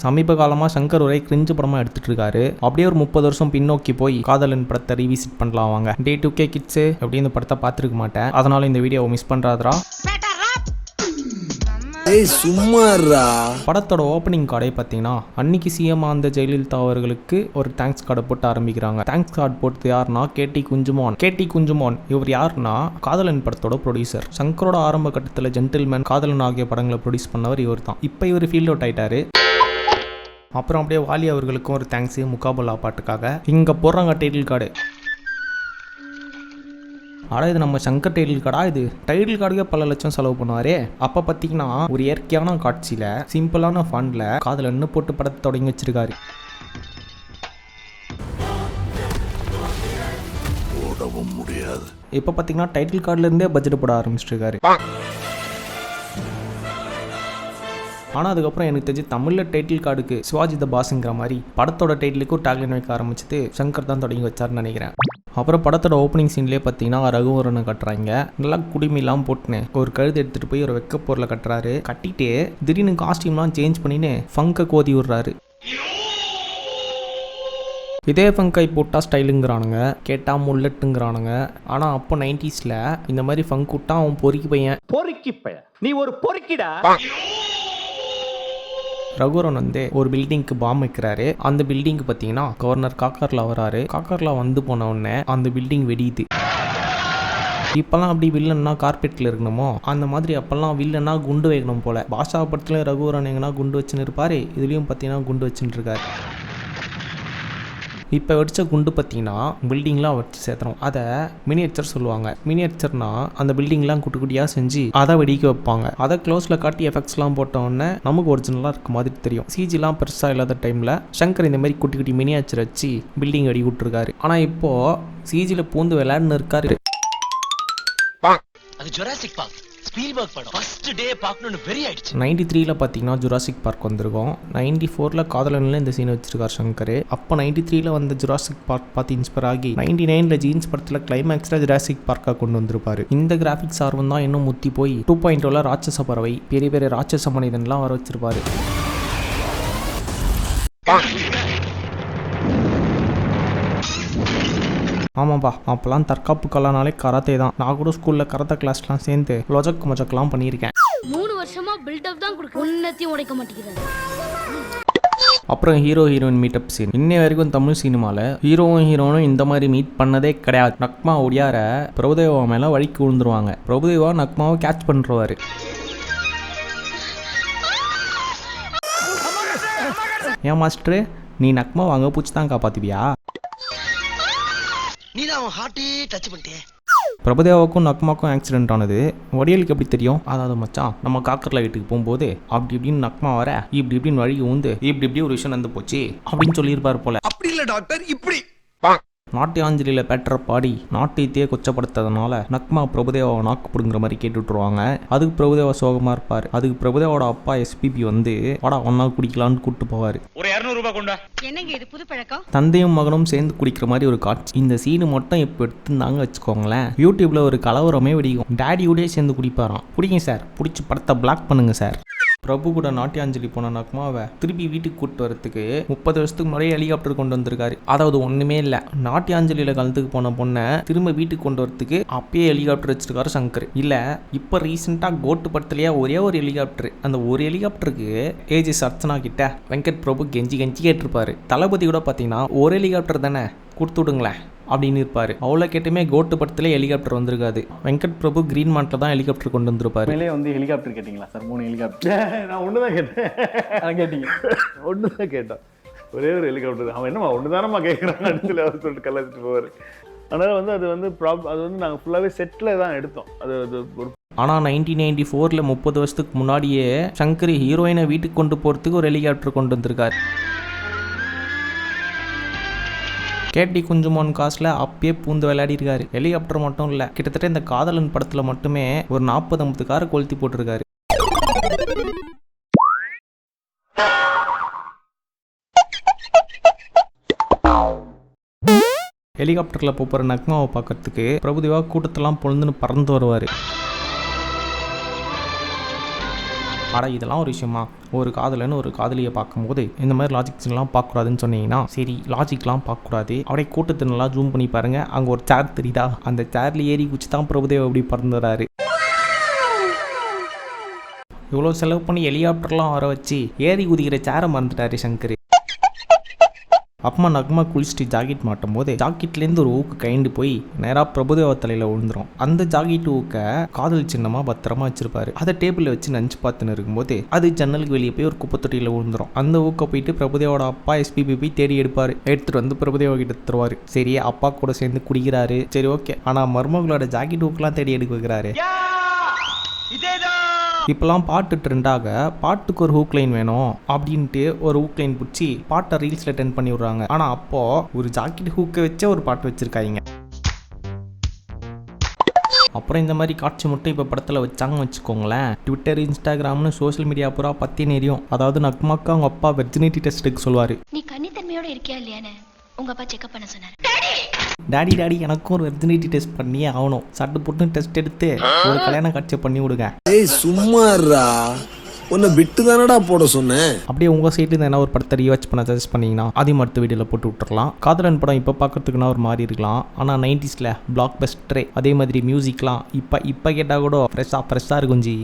சமீப காலமாக சங்கர் ஒரே கிரிஞ்சு படமாக எடுத்துட்டு இருக்காரு. அப்படியே ஒரு 30 வருஷம் பின்னோக்கி போய் காதலன் படத்தை ரீவிசிட் பண்ணலாம் வாங்க. டே 2K கிட்ஸு அப்படி இந்த படத்தை பார்த்துருக்க மாட்டேன், அதனால இந்த வீடியோவை மிஸ் பண்ணுறாதரா. படத்தோட ஓப்பனிங் கார்டே பார்த்தீங்கன்னா அன்னைக்கு சிஎம் அந்த ஜெயலலிதா அவர்களுக்கு ஒரு தேங்க்ஸ் கார்டை போட்டு ஆரம்பிக்கிறாங்க. தேங்க்ஸ் கார்டு போட்டு யாருன்னா கேடி குஞ்சுமான். இவர் யாருன்னா காதலன் படத்தோட ப்ரொடியூசர். சங்கரோட ஆரம்ப கட்டத்தில் ஜென்டில்மேன், காதலன் ஆகிய படங்களை ப்ரொடியூஸ் பண்ணவர் இவர் தான். இப்போ இவர் ஃபீல்ட் அவுட் ஆயிட்டாரு. அப்புறம் அப்படியே வாலி அவர்களுக்கும் ஒரு தேங்க்ஸு முகாபுல்லா பாட்டுக்காக இங்கே போடுறாங்க டைட்டில் கார்டு. ஆனால் இது நம்ம சங்கர் டைட்டில் கார்டா? இது டைட்டில் கார்டுக்கே பல லட்சம் செலவு பண்ணுவாரே. அப்போ பார்த்தீங்கன்னா ஒரு இயற்கையான காட்சியில் சிம்பிளான ஃபண்டில் காதலன்னு போட்டு படத்தை தொடங்கி வச்சிருக்காரு. இப்போ பார்த்தீங்கன்னா டைட்டில் கார்டுலேருந்தே பட்ஜெட் போட ஆரம்பிச்சிருக்காரு. ஆனால் அதுக்கப்புறம் எனக்கு தெரிஞ்சு தமிழில் டைட்டில் கார்டுக்கு சிவாஜி த பாஸுங்கிற மாதிரி படத்தோட டைட்டிலுக்கும் டேக்லைன் வைக்க ஆரம்பிச்சது சங்கர் தான் தொடங்கி வச்சாருன்னு நினைக்கிறேன். அப்புறம் படத்தோட ஓப்பனிங் சீன்லேயே பார்த்தீங்கன்னா ரகுவரனை கட்டுறாங்க. நல்லா குடிமையெல்லாம் போட்டுன்னு ஒரு கழுத்து எடுத்துகிட்டு போய் ஒரு வெக்க பொருளை கட்டுறாரு. கட்டிட்டு திடீர்னு காஸ்டியூம்லாம் சேஞ்ச் பண்ணின்னு ஃபங்கை கோதி விடுறாரு. இதே ஃபங்கை போட்டால் ஸ்டைலுங்கிறானுங்க, கேட்டால் முல்லட்டுங்கிறானுங்க. ஆனால் அப்போ 90ஸ்ல இந்த மாதிரி ஃபங்க் விட்டா அவன் பொறுக்கி பையன். நீ ஒரு பொறுக்கிடா. ரகுவரன் வந்து ஒரு பில்டிங்க்கு பாம் வைக்கிறாரு. அந்த பில்டிங்க்கு பார்த்தீங்கன்னா கவர்னர் காக்கர்லா வராரு. காக்கர்லா வந்து போன உடனே அந்த பில்டிங் வெடியுது. இப்பெல்லாம் அப்படி வில்லன்னா கார்பெட்டில் இருக்கணுமோ அந்த மாதிரி அப்பெல்லாம் வில்லன்னா குண்டு வைக்கணும் போல. பாஷா படத்துல ரகுவரன் எங்கன்னா குண்டு வச்சுன்னு இருப்பாரு, இதுலேயும் பார்த்தீங்கன்னா குண்டு வச்சுட்டு இருக்காரு. இப்போ வெடிச்ச குண்டு பார்த்தீங்கன்னா பில்டிங்லாம் வச்சு சேர்த்துறோம். அதை மினியேச்சர் சொல்லுவாங்க. மினியேச்சர்னா அந்த பில்டிங்லாம் குட்டி குட்டியாக செஞ்சு அதை வெடிக்க வைப்பாங்க. அதை க்ளோஸில் காட்டி எஃபெக்ட்ஸ்லாம் போட்ட உடனே நமக்கு ஒரிஜினலாக இருக்க மாதிரி தெரியும். சிஜிலாம் பெருசாக இல்லாத டைமில் சங்கர் இந்த மாதிரி குட்டி குட்டி மினியேச்சர் வச்சு பில்டிங் வெடி விட்டுருக்காரு. ஆனால் இப்போது சிஜியில் பூந்து விளையாடுன்னு இருக்காரு. அது ஜுராசிக் பார்க் ஸ்பீல்பர்க் படம் ஃபர்ஸ்ட் டே பார்க்கணும்னு வெரி ஆயிடுச்சு. 93ல பார்த்தீங்கன்னா ஜுராசிக் பார்க் வந்திருக்கும். 94ல காதலன்ல இந்த சீன் வச்சிருக்காரு சங்கர். அப்போ 93ல வந்த ஜுராசிக் பார்க் பார்த்து இன்ஸ்பயர் ஆகி 99ல ஜீன்ஸ் படத்தில் கிளைமேக்ஸில் ஜுராசிக் பார்க்காக கொண்டு வந்திருப்பாரு. இந்த கிராஃபிக்ஸ் ஆர்வம் தான் இன்னும் முத்தி போய் 2.0ல ராட்சச பறவை, பெரிய பெரிய ராட்சச மனிதன்லாம் வர வச்சிருப்பாரு. ஆமாப்பா, அப்போல்லாம் தற்காப்பு கலானாலே கராத்தே தான். நான் கூட ஸ்கூலில் கராத்தே கிளாஸ்லாம் சேர்ந்து லொஜக் மொஜக்லாம் பண்ணியிருக்கேன். 3 வருஷமா பில்டப் தான் கொடுக்க, உன்னத்தையும் உடைக்க மாட்டேங்கிறாங்க. அப்புறம் ஹீரோ ஹீரோயின் மீட்டப் சீன். இன்னை வரைக்கும் தமிழ் சினிமாவில் ஹீரோவும் இந்த மாதிரி மீட் பண்ணதே கிடையாது. நக்மா ஒடியார பிரபுதேவா மேலே வழிக்கு விழுந்துருவாங்க. பிரபுதேவா நக்மாவை கேட்ச் பண்ணுறவாரு. ஏன் மாஸ்டரு, நீ நக்மா வாங்க பூச்சி தான் காப்பாத்துவியா? பிரபுதேவாவுக்கும் நக்மாவுக்கும் ஆக்சிடென்ட் ஆனது வடியலுக்கு எப்படி தெரியும்? அதாவது மச்சான், நம்ம காக்கர்ல வீட்டுக்கு போகும்போது அப்படி இப்படின்னு நக்மா வர இப்படி இப்படின்னு வழி ஊந்து இப்படி ஒரு விஷயம் நடந்து போச்சு அப்படின்னு சொல்லியிருப்பாரு போல. அப்படி இல்ல டாக்டர், இப்படி நாட்டியாஞ்சலியில் பேட்டரை பாடி நாட்டியத்தையே கொச்சப்படுத்ததுனால நக்மா பிரபுதேவாவை நாக்கு பிடுங்குற மாதிரி கேட்டுட்ருவாங்க. அதுக்கு பிரபுதேவா சோகமாக இருப்பார். அதுக்கு பிரபுதேவோட அப்பா எஸ்பிபி வந்து வாடா ஒன்னா குடிக்கலான்னு கூப்பிட்டு போவார். ஒரு 200 ரூபாய் கொண்டா. என்னங்க இது புது பழக்கம்? தந்தையும் மகனும் சேர்ந்து குடிக்கிற மாதிரி ஒரு காட்சி. இந்த சீனு மட்டும் இப்போ எடுத்துருந்தாங்க வச்சுக்கோங்களேன், யூடியூப்ல ஒரு கலவரமே வெடிக்கும். டேடியோடய சேர்ந்து குடிப்பாராம். பிடிங்க சார், பிடிச்சி படத்தை பிளாக் பண்ணுங்க சார். பிரபு கூட நாட்டியாஞ்சலி போன நக்மாவை திருப்பி வீட்டுக்கு கூப்பிட்டு வரத்துக்கு 30 வருஷத்துக்கு முன்னாடியே ஹெலிகாப்டர் கொண்டு வந்திருக்காரு. அதாவது ஒன்றுமே இல்லை, நாட்டியாஞ்சலியில் கலந்துக்கு போன பொண்ணை திரும்ப வீட்டுக்கு கொண்டு வரத்துக்கு அப்பயே ஹெலிகாப்டர் வச்சிருக்காரு சங்கர். இல்லை, இப்போ ரீசெண்டாக கோட்டு படத்துலையே ஒரே ஒரு ஹெலிகாப்டர். அந்த ஒரு ஹெலிகாப்டருக்கு ஏஜஸ் அர்ச்சனா கிட்ட வெங்கட் பிரபு கெஞ்சி கேட்டிருப்பாரு. தளபதி கூட பார்த்தீங்கன்னா ஒரு ஹெலிகாப்டர் தானே கொடுத்து விடுங்களேன் அப்படின்னு இருப்பாரு. அவ்வளோ கேட்டுமே கோட்டு படத்துல ஹெலிகாப்டர் வந்திருக்காது. வெங்கட் பிரபு கிரீன் மான்ட்ல தான் ஹெலிகாப்டர் கொண்டு வந்திருப்பாரு. வந்து ஹெலிகாப்டர் கேட்டிங்களா சார்? 3 ஹெலிகாப்டர். நான் ஒன்று தான் கேட்டேன். கேட்டீங்க? ஒன்று தான் கேட்டேன், ஒரே ஒரு ஹெலிகாப்டர். அவன் என்னமா ஒன்று தானம்மா கேட்குறான் இடத்துல அவர் சொல்லிட்டு கலாச்சிட்டு போவார். அதனால் வந்து அது வந்து நாங்கள் ஃபுல்லாகவே செட்டில் தான் எடுத்தோம். அது ஒரு ஆனால் 1994ல் 30 வருஷத்துக்கு முன்னாடியே சங்கர் ஹீரோயினை வீட்டுக்கு கொண்டு போகிறதுக்கு ஒரு ஹெலிகாப்டர் கொண்டு வந்திருக்காரு. கேடி குஞ்சுமான் காசில் அப்பயே பூந்து விளையாடிருக்காரு. ஹெலிகாப்டர் மட்டும் இல்லை, கிட்டத்தட்ட இந்த காதலன் படத்தில் மட்டுமே ஒரு 40-50 காரை கொளுத்தி போட்டிருக்காரு. ஹெலிகாப்டரில் போகிற நக்மாவை பார்க்கறதுக்கு பிரபுதேவா கூட்டத்தெல்லாம் பொழுதுன்னு பறந்து வருவார். ஆனால் இதெல்லாம் ஒரு விஷயமா? ஒரு காதலன்னு ஒரு காதலியை பார்க்கும்போது இந்த மாதிரி லாஜிக்ஸ்லாம் பார்க்கக்கூடாதுன்னு சொன்னீங்கன்னா, சரி லாஜிக்லாம் பார்க்கக்கூடாது, அப்படியே கூட்டத்தை நல்லா ஜூம் பண்ணி பாருங்கள். அங்கே ஒரு சேர் தெரியுதா? அந்த சேர்ல ஏறி குச்சி தான் பிரபுதேவா அப்படி பறந்துறாரு. இவ்வளோ செலவு பண்ணி ஹெலிகாப்டர்லாம் வர வச்சு ஏறி குதிக்கிற சேரை மறந்துட்டாரு சங்கர். அம்மா நக்மா குளிச்சுட்டு ஜாக்கெட் மாட்டும் போது ஜாக்கெட்லேருந்து ஒரு ஊக்கு கைண்டு போய் நேராக பிரபுதேவா தலையில் விழுந்துரும். அந்த ஜாக்கெட் ஊக்கை காதல் சின்னமாக பத்திரமா வச்சிருப்பாரு. அதை டேபிளில் வச்சு நினச்சி பார்த்துன்னு இருக்கும்போது அது ஜன்னலுக்கு வெளியே போய் ஒரு குப்பத்தொட்டியில் விழுந்துரும். அந்த ஊக்கை போயிட்டு பிரபுதேவோட அப்பா எஸ்பிபி போய் தேடி எடுப்பார். எடுத்துகிட்டு வந்து பிரபுதேவா கிட்ட தருவார். சரி, அப்பா கூட சேர்ந்து குடிக்கிறாரு, சரி ஓகே. ஆனால் மருமகளோட ஜாக்கெட் ஊக்கெலாம் தேடி எடுக்க வைக்கிறாரு. இப்போலாம் பாட்டு ட்ரெண்டாக பாட்டுக்கு ஒரு ஹூக் லைன் வேணும் அப்படின்ட்டு ஒரு ஹூக் லைன் பிடிச்சி பாட்டை ரீல்ஸில் டென் பண்ணி விடுறாங்க. ஆனால் அப்போது ஒரு ஜாக்கெட் ஹூக்கை வச்சே ஒரு பாட்டு வச்சுருக்காங்க. அப்புறம் இந்த மாதிரி காட்சி மட்டும் இப்போ படத்தில் வச்சாங்கன்னு வச்சுக்கோங்களேன், ட்விட்டர் இன்ஸ்டாகிராம்னு சோஷியல் மீடியா பூரா பற்றி நெறியும். அதாவது நக்மாக்கா அவங்க அப்பா வெர்ஜினிட்டி டெஸ்ட்டுக்கு சொல்லுவார். நீ கன்னித்தன்மையோட இருக்கியா இல்லையான்னு உங்க அப்பா செக்அப் பண்ண சொன்னாரு. டாடி எனக்கும் ஒரு வெர்ஜினிட்டி டெஸ்ட் பண்ணியே ஆகணும். சட்டு போட்டு டெஸ்ட் எடுத்து ஒரு கல்யாண காட்சியை பண்ணி விடுங்க. ஏய் சும்மாறா, உன்னை விட்டு தானடா போட சொன்னேன். அப்படியே உங்கள் சைட்டு என்ன ஒரு படத்தை ரீவாச் பண்ண சஜஸ்ட் பண்ணிங்கன்னா அதையும் அடுத்த வீடியோவில் போட்டு விட்டுறலாம். காதலன் படம் இப்போ பார்க்கறதுக்குன்னா ஒரு மாதிரி இருக்கலாம், ஆனால் 90s பிளாக் பஸ்டரே. அதே மாதிரி மியூசிக்லாம் இப்போ கேட்டால் கூட ஃப்ரெஷ்ஷாக இருக்கும் ஜி.